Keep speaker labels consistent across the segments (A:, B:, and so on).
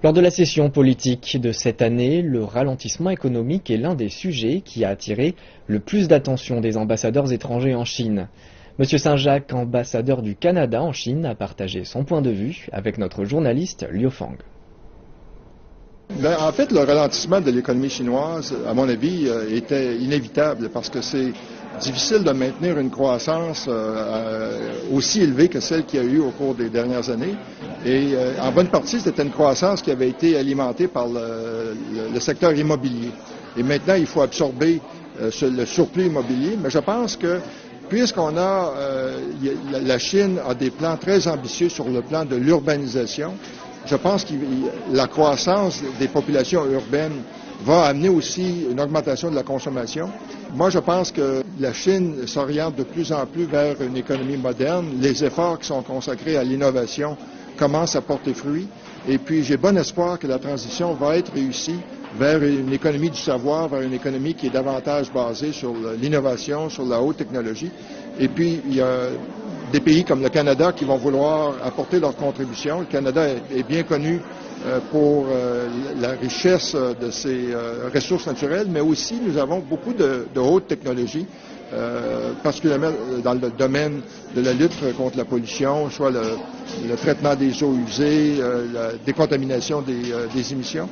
A: Lors de la session politique de cette année, le ralentissement économique est l'un des sujets qui a attiré le plus d'attention des ambassadeurs étrangers en Chine. Monsieur Saint-Jacques, ambassadeur du Canada en Chine, a partagé son point de vue avec notre journaliste Liu Fang.
B: En fait, le ralentissement de l'économie chinoise, à mon avis, était inévitable parce que c'est difficile de maintenir une croissance aussi élevée que celle qu'il y a eu au cours des dernières années. Et en bonne partie, c'était une croissance qui avait été alimentée par le secteur immobilier. Et maintenant, il faut absorber le surplus immobilier. Mais je pense que puisqu'on a, la Chine a des plans très ambitieux sur le plan de l'urbanisation, je pense que la croissance des populations urbaines va amener aussi une augmentation de la consommation. Moi, je pense que la Chine s'oriente de plus en plus vers une économie moderne. Les efforts qui sont consacrés à l'innovation commencent à porter fruit. Et puis, j'ai bon espoir que la transition va être réussie vers une économie du savoir, vers une économie qui est davantage basée sur l'innovation, sur la haute technologie. Et puis, il y a des pays comme le Canada qui vont vouloir apporter leur contribution. Le Canada est bien connu pour la richesse de ses ressources naturelles, mais aussi nous avons beaucoup de haute technologie, particulièrement dans le domaine de la lutte contre la pollution, soit le traitement des eaux usées, la décontamination des émissions,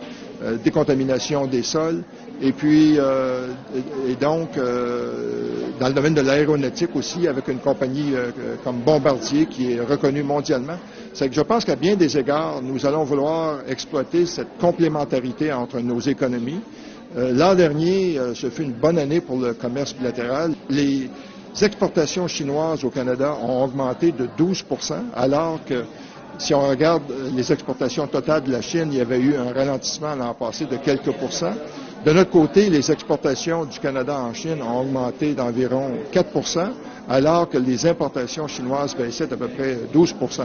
B: décontamination des sols, et puis donc dans le domaine de l'aéronautique aussi, avec une compagnie comme Bombardier qui est reconnue mondialement. C'est que je pense qu'à bien des égards, nous allons vouloir exploiter cette complémentarité entre nos économies. L'an dernier, ce fut une bonne année pour le commerce bilatéral. Les exportations chinoises au Canada ont augmenté de 12%, alors que si on regarde les exportations totales de la Chine, il y avait eu un ralentissement l'an passé de quelques pourcents. De notre côté, les exportations du Canada en Chine ont augmenté d'environ 4%, alors que les importations chinoises baissaient d'à peu près 12%.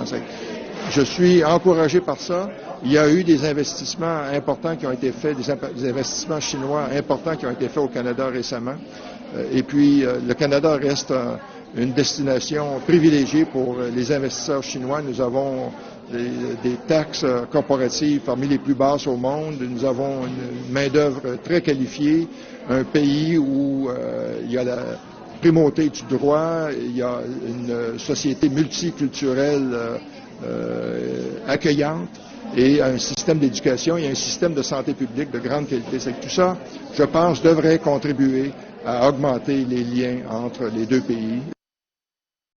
B: Je suis encouragé par ça. Il y a eu des investissements importants qui ont été faits, des investissements chinois importants qui ont été faits au Canada récemment. Et puis, le Canada reste une destination privilégiée pour les investisseurs chinois. Nous avons des taxes corporatives parmi les plus basses au monde. Nous avons une main-d'œuvre très qualifiée, un pays où il y a la primauté du droit, il y a une société multiculturelle accueillante et un système d'éducation et un système de santé publique de grande qualité. C'est que tout ça, je pense, devrait contribuer à augmenter les liens entre les deux pays.